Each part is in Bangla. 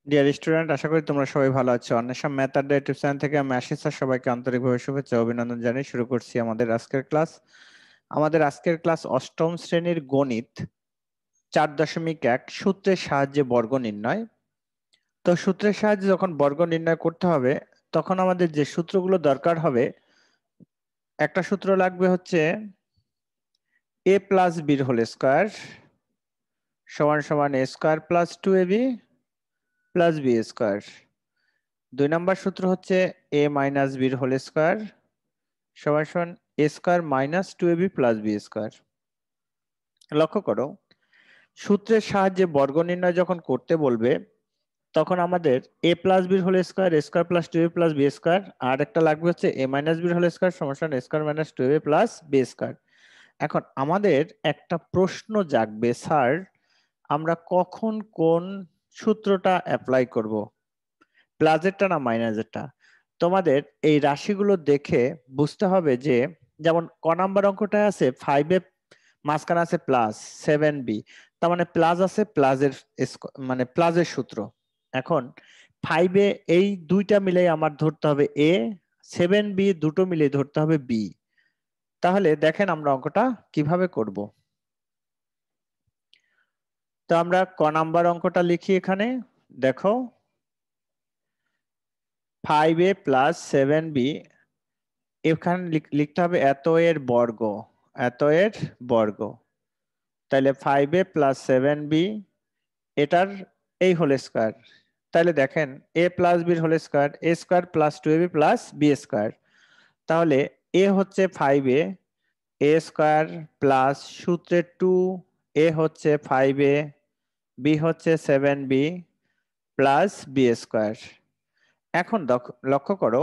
ডিয়ার স্টুডেন্ট, আশা করি তোমরা সবাই ভালো আছো। অন্বেষা ম্যাথ আড্ডা ইউটিউব চ্যানেল থেকে আমি আশিস স্যার সবাইকে আন্তরিকভাবে শুভেচ্ছা ও অভিনন্দন জানিয়ে শুরু করছি আমাদের আজকের ক্লাস। অষ্টম শ্রেণীর গণিত 4.1 সূত্রের সাহায্যে বর্গ নির্ণয়। তো সূত্রের সাহায্যে যখন বর্গ নির্ণয় করতে হবে তখন আমাদের যে সূত্রগুলো দরকার হবে, একটা সূত্র লাগবে হচ্ছে a প্লাস বির হোল স্কয়ার সমান সমান a square plus 2ab plus B square. 2 নম্বর সূত্র হচ্ছে a মাইনাস বির হোল স্কয়ার সমান সমান a square minus 2ab plus B square. লক্ষ্য করো, সূত্রের সাহায্যে বর্গ নির্ণয় যখন করতে বলবে তখন আমাদের a প্লাস বির whole square a square plus 2ab plus B square, আর একটা লাগবে হচ্ছে a মাইনাস বির হোল স্কয়ার সমান সমান a square minus 2ab plus B square. এখন আমাদের একটা প্রশ্ন জাগবে, স্যার আমরা কখন কোন সূত্রটা অ্যাপ্লাই করব, প্লাসেরটা না মাইনাসেরটা? তোমাদের এই রাশিগুলো দেখে বুঝতে হবে যে, যেমন ক নাম্বার অঙ্কটা আছে 5 এ মাঝখানে আছে প্লাস 7b, তার মানে প্লাস আছে, প্লাসের মানে প্লাসের সূত্র। এখন 5 এ এই দুইটা মিলে আমার ধরতে হবে a, 7b দুটো মিলে ধরতে হবে b। তাহলে দেখেন আমরা অঙ্কটা কিভাবে করব। তো আমরা ক নাম্বার অঙ্কটা লিখি এখানে। দেখো 5a প্লাস 7b, এখানে লিখতে হবে এত এর বর্গ, এত এর বর্গ। তাহলে 5a প্লাস 7b এটার এই হোল স্কয়ার। তাহলে দেখেন a প্লাস বির whole square a square plus 2ab plus B square. তাহলে a হচ্ছে 5a, a স্কয়ার প্লাস সূত্রে 2a হচ্ছে 5a, b হচ্ছে 7b প্লাস বি স্কয়ার। এখন লক্ষ্য করো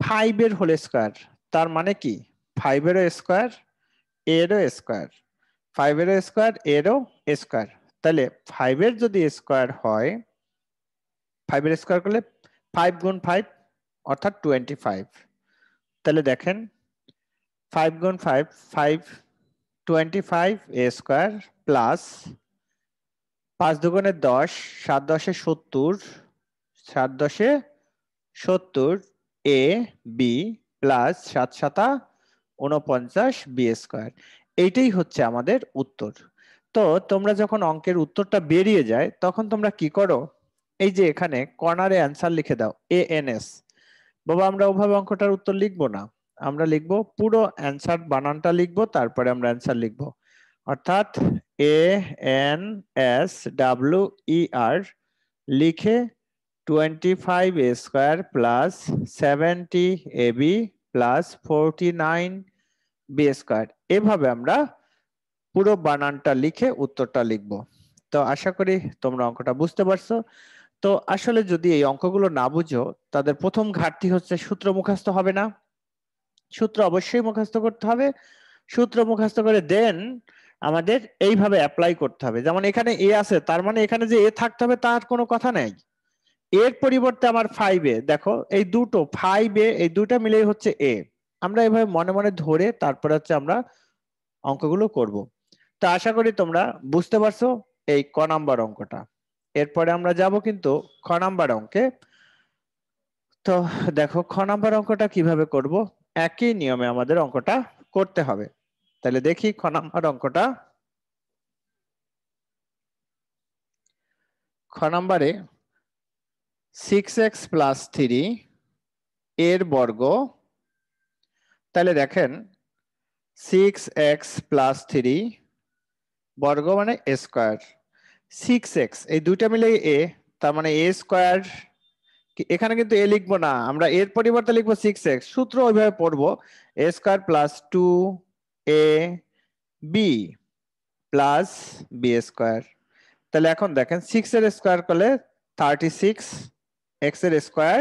5 এর হোল স্কয়ার, তার মানে কি 5 এরও স্কয়ার এরও স্কয়ার, 5 এরও স্কয়ার এরও স্কয়ার। তাহলে 5 এর যদি স্কয়ার হয়, 5 এর স্কয়ার করলে 5 গুণ 5 অর্থাৎ 25। তাহলে দেখেন 5 গুণ 5 5 25 এ স্কয়ার প্লাস 5 দুগুণে 10 7 10 70 7 10 70 A B plus 7 7 49 b square. এইটাই হচ্ছে আমাদের উত্তর। তো তোমরা যখন অঙ্কের উত্তরটা বেরিয়ে যায় তখন তোমরা কি করো, এই যে এখানে কর্নারে অ্যান্সার লিখে দাও ANS। বাবা আমরা ওভাবে অঙ্কটার উত্তর লিখবো না, আমরা লিখবো পুরো অ্যান্সার বানানটা লিখবো, তারপরে আমরা অ্যান্সার লিখবো। অর্থাৎ ANSWER লিখে 25 a square plus 70 ab plus 49 b square, এভাবে আমরা পুরো বানানটা লিখে উত্তরটা লিখব। তো আশা করি তোমরা অঙ্কটা বুঝতে পারছো। তো আসলে যদি এই অঙ্কগুলো না বুঝো, তাদের প্রথম ঘাটতি হচ্ছে সূত্র মুখস্থ হবে না। সূত্র অবশ্যই মুখস্থ করতে হবে। সূত্র মুখস্থ করে দেন আমাদের এইভাবে অ্যাপ্লাই করতে হবে। যেমন এখানে এ আছে, তার মানে এখানে যে এ থাকতে হবে তার কোনো কথা নেই। এর পরিবর্তে আমার 5 এ দেখো, এই দুটো 5 এ এই দুটো মিলেই হচ্ছে এ। আমরা এইভাবে মনে মনে ধরে তারপরে হচ্ছে আমরা অঙ্কগুলো করব। তো আশা করি তোমরা বুঝতে পারছো এই ক নাম্বার অঙ্কটা। এরপরে আমরা যাব কিন্তু খ নাম্বার অঙ্কে। তো দেখো খ নাম্বার অঙ্কটা কিভাবে করব, একই নিয়মে আমাদের অঙ্কটা করতে হবে। তাহলে দেখি খ নাম্বার অঙ্কটা। খ নাম্বারে 6x প্লাস 3 এর বর্গ। তাহলে দেখেন 6x প্লাস 3 বর্গ মানে a স্কয়ার, 6x এই দুইটা মিলে a, তার মানে a স্কয়ার। এখানে কিন্তু a লিখবো না, আমরা এর পরিবর্তে লিখবো 6x। সূত্র ওইভাবে পড়বো a square plus 2a b plus B square. তাহলে এখন দেখেন 6 এর স্কয়ার করলে 36 x এর স্কয়ার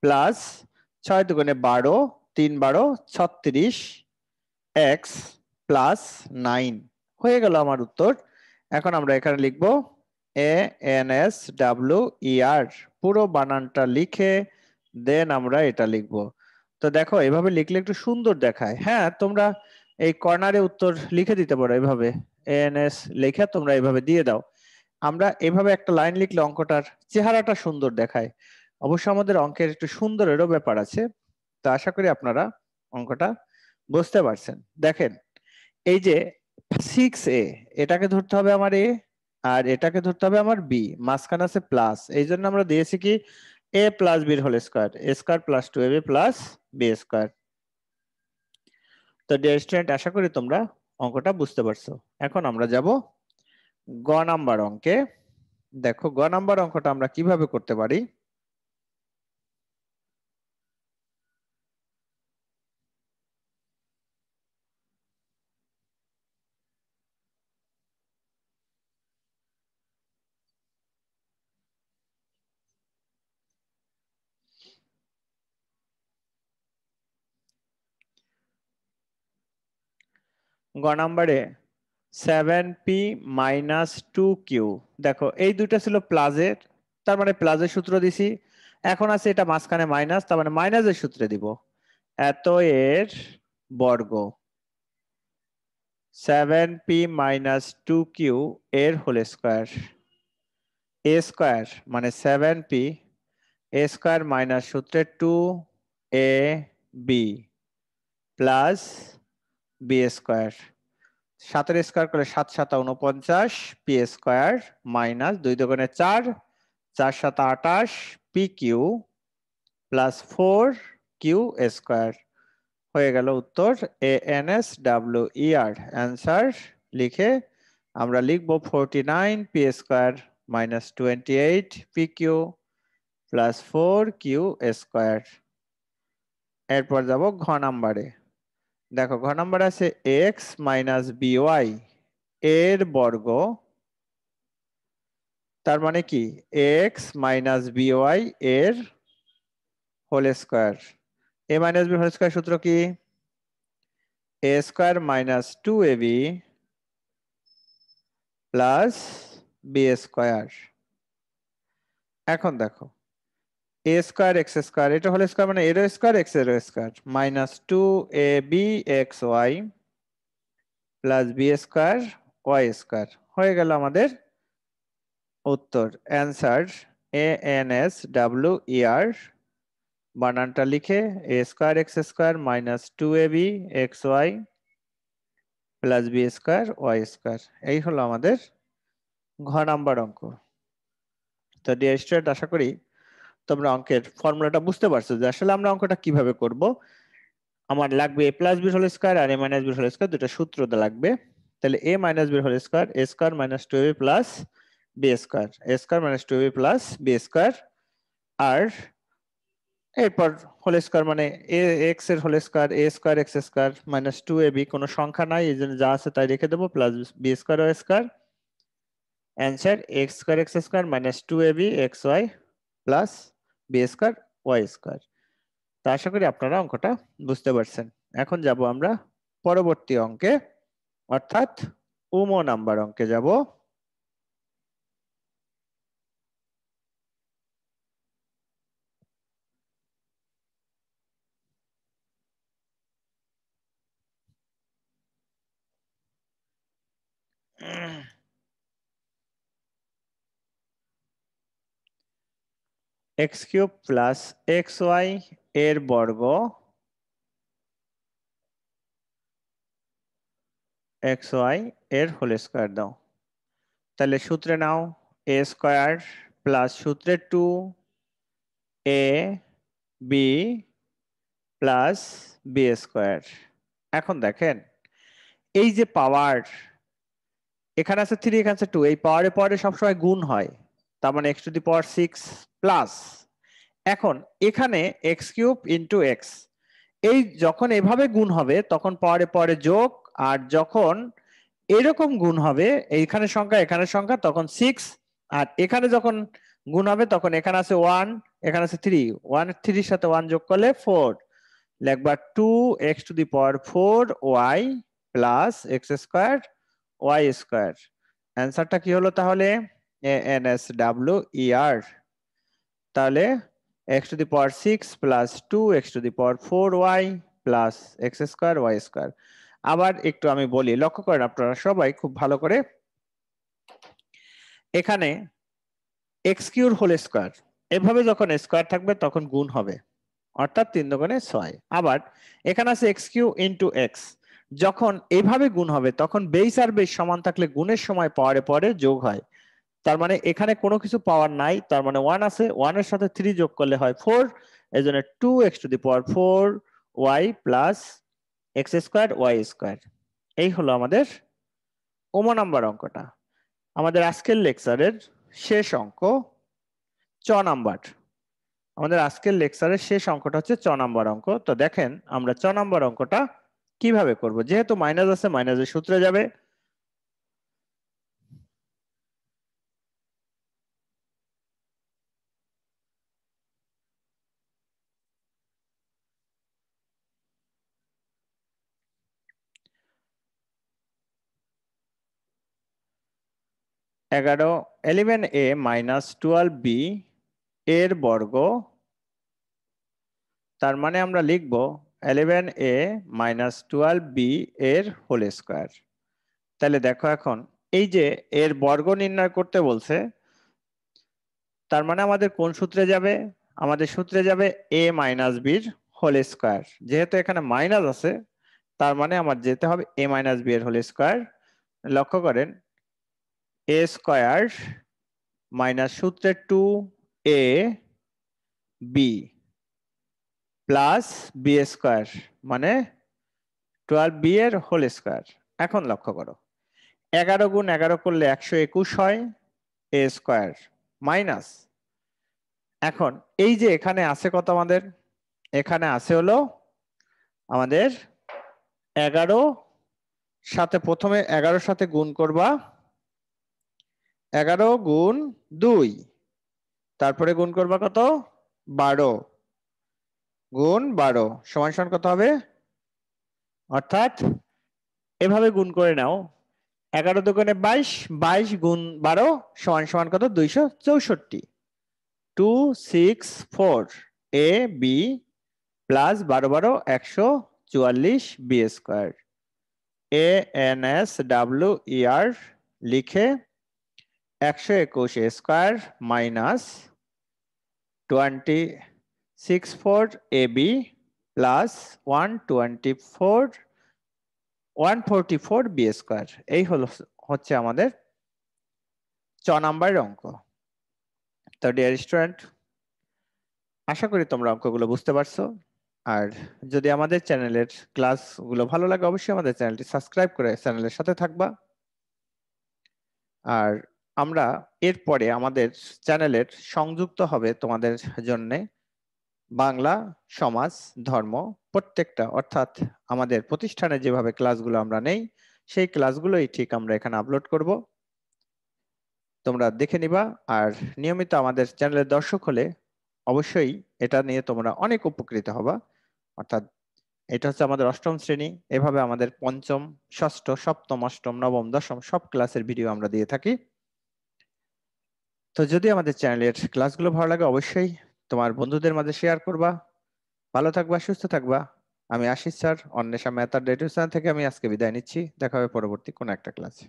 প্লাস 6 দুগুণে 12 3 12 36 x প্লাস 9 হয়ে গেল আমার উত্তর। এখন আমরা এখানে লিখব ANSWER, পুরো বানানটা লিখে দেন আমরা এটা লিখব। তো দেখো এভাবে লিখলে একটু সুন্দর দেখায়। হ্যাঁ, তোমরা এই কর্নারে উত্তর লিখে দিতে পারো, এভাবে ANS লিখে তোমরা এভাবে দিয়ে দাও। আমরা এভাবে একটা লাইন লিখলে অঙ্কটার চেহারাটা সুন্দর দেখায়। অবশ্য আমাদের অঙ্কের একটু সুন্দরেরও ব্যাপার আছে। তো আশা করি আপনারা অঙ্কটা বুঝতে পারছেন। দেখেন, এই যে 6a, এটাকে ধরতে হবে আমার a, আর এটাকে ধরতে হবে আমার b, মাঝখানে আছে প্লাস, এই জন্য আমরা দিয়েছি কি a plus b whole square, a square plus 2ab plus b square. তো ডিয়ার স্টুডেন্ট, আশা করি তোমরা অঙ্কটা বুঝতে পারছো। এখন আমরা যাব গ নাম্বার অঙ্কে। দেখো গ নাম্বার অঙ্কটা আমরা কিভাবে করতে পারি। গ নাম্বারে 7p মাইনাস 2q, দেখো এই দুইটা ছিল প্লাসের, তার মানে প্লাসের সূত্র দিছি। এখন আছে এটা মাঝখানে মাইনাস, তার মানে মাইনাসের সূত্রে দিব। এত এর বর্গ 7p মাইনাস 2q এর হোল স্কয়ার, a স্কয়ার মানে 7p, a স্কয়ার মাইনাস সূত্রে 2ab প্লাস b স্কয়ার, 7 এর স্কয়ার করলে 7 7 49 পি স্কয়ার মাইনাস 2 দুগুণে 4, 4 7 28 p q plus 4 q square. হয়ে গেল উত্তর ANSWER। অ্যান্সার লিখে আমরা লিখব 49 p square minus 28 p q plus 4 q square. এরপর যাব ঘ নাম্বারে। দেখো ঘ নাম্বার আছে এক্স মাইনাস বিওয়াই এর বর্গ, তার মানে কি এক্স মাইনাস বিওয়াই এর whole square. A minus B whole square সূত্র কি A square minus 2ab plus B square. এখন দেখো এ স্কয়ার এক্স স্কয়ার, এটা হোল স্কয়ার মানে এর স্কয়ার এক্স এর square minus 2ab x Y plus B square Y square. হয়ে গেল আমাদের উত্তর। Answer ANSWER। বানানটা লিখে A square x square minus 2ab x Y plus B square Y square. এই হলো আমাদের ঘ নাম্বার অঙ্ক। তো ডিয়ার স্টুডেন্ট, আশা করি তোমরা অঙ্কের ফর্মুলাটা বুঝতে পারছো যে আসলে আমরা অঙ্কটা কিভাবে করব। আমার লাগবে A plus B whole square আর A minus B whole square, দুটো সূত্র লাগবে। তাহলে A minus B whole square A square minus 2ab plus B square, A square minus 2ab plus B square. আর এরপর হোল স্কয়ার মানে এ এক্স এর whole square A square x square minus 2ab, কোনো সংখ্যা নাই এই জন্য যা আছে তাই রেখে দেবো, plus B square Y square. Answer x square x square minus 2ab x Y plus B square Y square. তা আশা করি আপনারা অঙ্কটা বুঝতে পারছেন। এখন যাব আমরা পরবর্তী অঙ্কে, অর্থাৎ উমো নাম্বার অঙ্কে যাব। X cube plus x y এর বর্গ এক্স ওয়াই এর হোল স্কয়ার দাও। তাহলে সূত্রে নাও এ স্কয়ার প্লাস সূত্রে 2 a B plus B square. এখন দেখেন এই যে পাওয়ার, এখানে আছে 3 এখানে আছে 2, এই পাওয়ারে পাওয়ারে সবসময় গুণ হয়, তার মানে x two the power 6 plus, এখন এখানে এক্স কিউব ইন্টু এক্স, এই যখন এভাবে গুণ হবে তখন পাওয়ারে পাওয়ারে যোগ, আর যখন এরকম গুণ হবে এইখানে সংখ্যা এখানে সংখ্যা তখন 6, আর এখানে যখন গুণ হবে তখন এখানে আছে 1 এখানে আছে 3, 1 3 এর সাথে 1 যোগ করলে 4, লিখবা 2x to the power 4y plus x square Y square. অ্যান্সারটা কি হলো তাহলে ANSWER। তাহলে x to the power 6 plus 2x to the power 4y plus x square Y square. আবার একটু আমি বলি, লক্ষ্য করেন আপনারা সবাই খুব ভালো করে, এখানে এক্স কিউর হোল স্কোয়ার, এভাবে যখন স্কোয়ার থাকবে তখন গুণ হবে, অর্থাৎ 3 দুগুণে 6। আবার এখানে আছে এক্স কিউ ইন্টু এক্স, যখন এইভাবে গুণ হবে তখন বেস আর বেস সমান থাকলে গুণের সময় পাওয়ারে পরে যোগ হয়। তার মানে এখানে কোনো কিছু পাওয়ার নাই, তার মানে 1 আছে, 1 এর সাথে 3 যোগ করলে হয় 4, এই জন্য 2x⁴y plus x square y square. এই হলো আমাদের নাম্বার অঙ্কটা। আমাদের আজকের লেকচারের শেষ অঙ্ক 6 নাম্বার। আমাদের আজকের লেকচারের শেষ অঙ্কটা হচ্ছে 6 নাম্বার অঙ্ক। তো দেখেন আমরা 6 নাম্বার অঙ্কটা কিভাবে করব। যেহেতু মাইনাস আছে, মাইনাসের সূত্রে যাবে। এগারো 11a মাইনাস 12b এর বর্গ, তার মানে আমরা লিখব 11a মাইনাস 12b এর হোল স্কোয়ার। তাহলে দেখো এখন এই যে এর বর্গ নির্ণয় করতে বলছে, তার মানে আমাদের কোন সূত্রে যাবে? আমাদের সূত্রে যাবে a মাইনাস বির হোল স্কোয়ার। যেহেতু এখানে মাইনাস আছে, তার মানে আমার যেতে হবে a মাইনাস বি এর হোল স্কোয়ার। লক্ষ্য করেন a স্কোয়ার মাইনাস সূত্রে 2a B plus B square মানে 12b এর হোল স্কোয়ার। এখন লক্ষ্য করো 11 গুণ 11 করলে 121 হয় a স্কোয়ার মাইনাস, এখন এই যে এখানে আছে কত আমাদের, এখানে আছে হলো আমাদের 11, সাথে প্রথমে 11 সাথে গুণ করবা, 11 গুণ 2, তারপরে গুণ করবা কত 12 গুণ 12 সমান সমান কত হবে, অর্থাৎ এভাবে গুণ করে নাও 11 দুগুণে 22, 22 গুণ 12 সমান সমান কত 264, 264 A B plus 12 12 144 B square. A N S W E R লিখে 121 A square minus 264 A B plus 144 B square. এই হলো হচ্ছে আমাদের 6 নাম্বার অঙ্ক। তো ডিয়ার স্টুডেন্ট, আশা করি তোমরা অঙ্কগুলো বুঝতে পারছো। আর যদি আমাদের চ্যানেলের ক্লাসগুলো ভালো লাগে অবশ্যই আমাদের চ্যানেলটি সাবস্ক্রাইব করে চ্যানেলের সাথে থাকবা। আর আমরা এরপরে আমাদের চ্যানেলের সংযুক্ত হবে তোমাদের জন্য বাংলা, সমাজ, ধর্ম প্রত্যেকটা, অর্থাৎ আমাদের প্রতিষ্ঠানে যেভাবে ক্লাসগুলো আমরা নেই সেই ক্লাসগুলোই ঠিক আমরা এখানে আপলোড করব, তোমরা দেখে নিবা। আর নিয়মিত আমাদের চ্যানেলের দর্শক হলে অবশ্যই এটা নিয়ে তোমরা অনেক উপকৃত হবা। অর্থাৎ এটা হচ্ছে আমাদের 8ম শ্রেণী, এভাবে আমাদের 5ম, 6ষ্ঠ, 7ম, 8ম, 9ম, 10ম সব ক্লাসের ভিডিও আমরা দিয়ে থাকি। তো যদি আমাদের চ্যানেলের ক্লাসগুলো ভালো লাগে অবশ্যই তোমার বন্ধুদের মাঝে শেয়ার করবা। ভালো থাকবা, সুস্থ থাকবা। আমি আশিস স্যার, অন্বেষা ম্যাথ আড্ডা ইউটিউব চ্যানেল থেকে আমি আজকে বিদায় নিচ্ছি। দেখা হবে পরবর্তী কোনো একটা ক্লাসে।